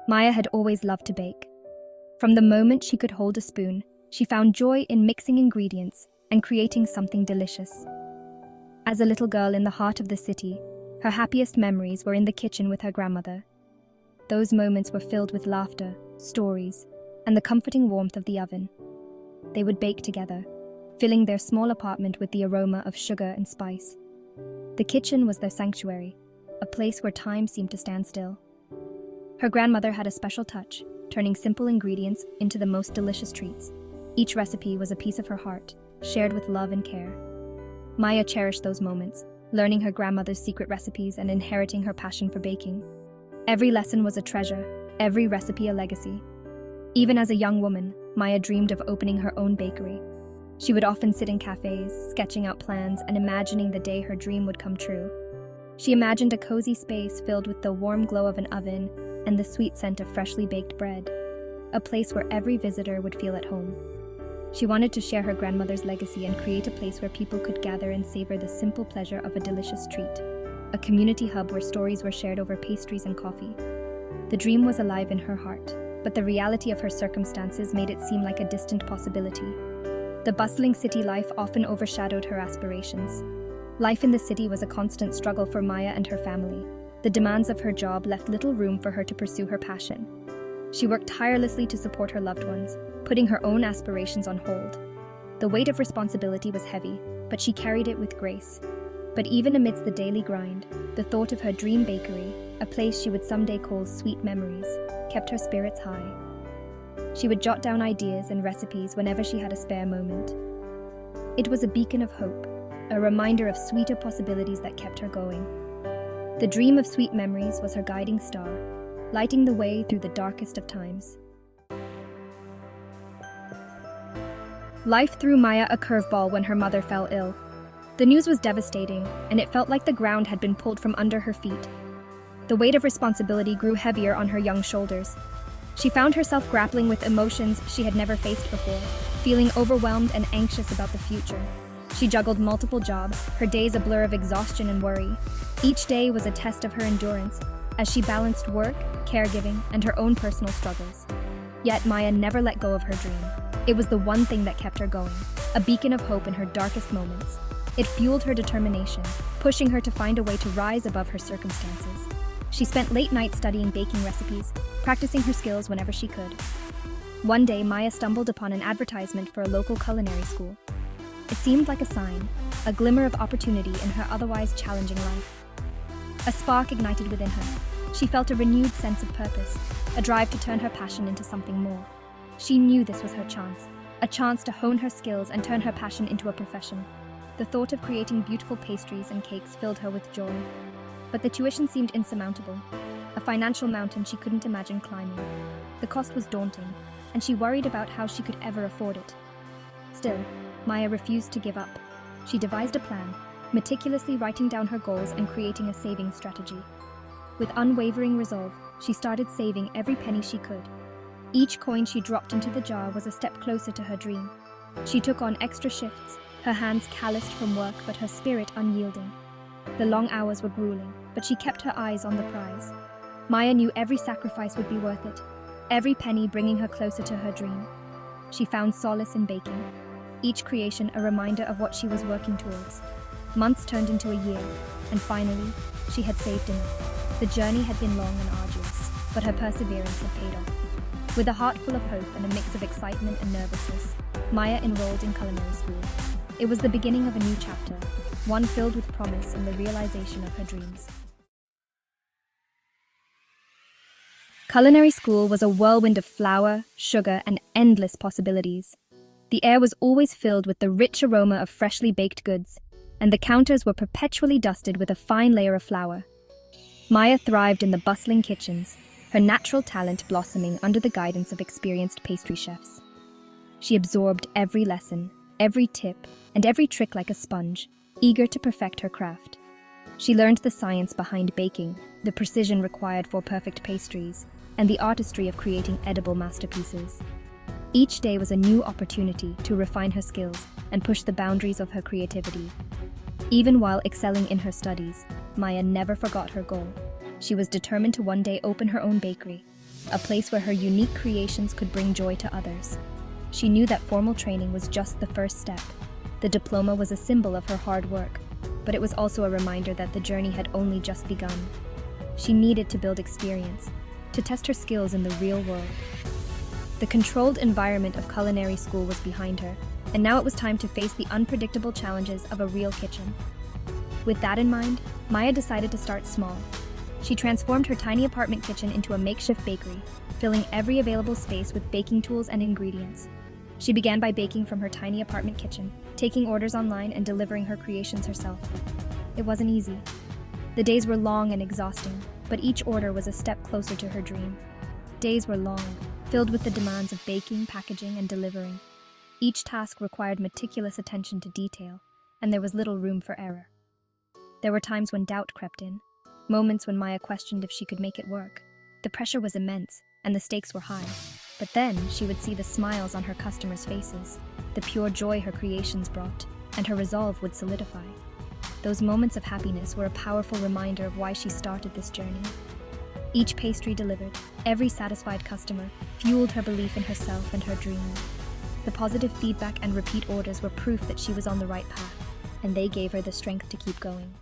Maya had always loved to bake. From the moment she could hold a spoon, she found joy in mixing ingredients and creating something delicious. As a little girl in the heart of the city, her happiest memories were in the kitchen with her grandmother. Those moments were filled with laughter, stories, and the comforting warmth of the oven. They would bake together, filling their small apartment with the aroma of sugar and spice. The kitchen was their sanctuary, a place where time seemed to stand still. Her grandmother had a special touch, turning simple ingredients into the most delicious treats. Each recipe was a piece of her heart, shared with love and care. Maya cherished those moments, learning her grandmother's secret recipes and inheriting her passion for baking. Every lesson was a treasure, every recipe a legacy. Even as a young woman, Maya dreamed of opening her own bakery. She would often sit in cafes, sketching out plans and imagining the day her dream would come true. She imagined a cozy space filled with the warm glow of an oven and the sweet scent of freshly baked bread, a place where every visitor would feel at home. She wanted to share her grandmother's legacy and create a place where people could gather and savor the simple pleasure of a delicious treat, a community hub where stories were shared over pastries and coffee. The dream was alive in her heart, but the reality of her circumstances made it seem like a distant possibility. The bustling city life often overshadowed her aspirations. Life in the city was a constant struggle for Maya and her family. The demands of her job left little room for her to pursue her passion. She worked tirelessly to support her loved ones, putting her own aspirations on hold. The weight of responsibility was heavy, but she carried it with grace. But even amidst the daily grind, the thought of her dream bakery, a place she would someday call Sweet Memories, kept her spirits high. She would jot down ideas and recipes whenever she had a spare moment. It was a beacon of hope, a reminder of sweeter possibilities that kept her going. The dream of Sweet Memories was her guiding star, lighting the way through the darkest of times. Life threw Maya a curveball when her mother fell ill. The news was devastating, and it felt like the ground had been pulled from under her feet. The weight of responsibility grew heavier on her young shoulders. She found herself grappling with emotions she had never faced before, feeling overwhelmed and anxious about the future. She juggled multiple jobs, her days a blur of exhaustion and worry. Each day was a test of her endurance, as she balanced work, caregiving, and her own personal struggles. Yet Maya never let go of her dream. It was the one thing that kept her going, a beacon of hope in her darkest moments. It fueled her determination, pushing her to find a way to rise above her circumstances. She spent late nights studying baking recipes, practicing her skills whenever she could. One day, Maya stumbled upon an advertisement for a local culinary school. It seemed like a sign, a glimmer of opportunity in her otherwise challenging life. A spark ignited within her. She felt a renewed sense of purpose, a drive to turn her passion into something more. She knew this was her chance, a chance to hone her skills and turn her passion into a profession. The thought of creating beautiful pastries and cakes filled her with joy. But the tuition seemed insurmountable, a financial mountain she couldn't imagine climbing. The cost was daunting, and she worried about how she could ever afford it. Still, Maya refused to give up. She devised a plan, meticulously writing down her goals and creating a saving strategy. With unwavering resolve, she started saving every penny she could. Each coin she dropped into the jar was a step closer to her dream. She took on extra shifts, her hands calloused from work but her spirit unyielding. The long hours were grueling, but she kept her eyes on the prize. Maya knew every sacrifice would be worth it, every penny bringing her closer to her dream. She found solace in baking, each creation a reminder of what she was working towards. Months turned into a year, and finally, she had saved enough. The journey had been long and arduous, but her perseverance had paid off. With a heart full of hope and a mix of excitement and nervousness, Maya enrolled in culinary school. It was the beginning of a new chapter, one filled with promise and the realization of her dreams. Culinary school was a whirlwind of flour, sugar, and endless possibilities. The air was always filled with the rich aroma of freshly baked goods, and the counters were perpetually dusted with a fine layer of flour. Maya thrived in the bustling kitchens, her natural talent blossoming under the guidance of experienced pastry chefs. She absorbed every lesson, every tip, and every trick like a sponge, eager to perfect her craft. She learned the science behind baking, the precision required for perfect pastries, and the artistry of creating edible masterpieces. Each day was a new opportunity to refine her skills and push the boundaries of her creativity. Even while excelling in her studies, Maya never forgot her goal. She was determined to one day open her own bakery, a place where her unique creations could bring joy to others. She knew that formal training was just the first step. The diploma was a symbol of her hard work, but it was also a reminder that the journey had only just begun. She needed to build experience, to test her skills in the real world. The controlled environment of culinary school was behind her, and now it was time to face the unpredictable challenges of a real kitchen. With that in mind, Maya decided to start small. She transformed her tiny apartment kitchen into a makeshift bakery, filling every available space with baking tools and ingredients. She began by baking from her tiny apartment kitchen, taking orders online and delivering her creations herself. It wasn't easy. The days were long and exhausting, but each order was a step closer to her dream. Days were long, filled with the demands of baking, packaging, and delivering. Each task required meticulous attention to detail, and there was little room for error. There were times when doubt crept in, moments when Maya questioned if she could make it work. The pressure was immense, and the stakes were high. But then she would see the smiles on her customers' faces, the pure joy her creations brought, and her resolve would solidify. Those moments of happiness were a powerful reminder of why she started this journey. Each pastry delivered, every satisfied customer, fueled her belief in herself and her dream. The positive feedback and repeat orders were proof that she was on the right path, and they gave her the strength to keep going.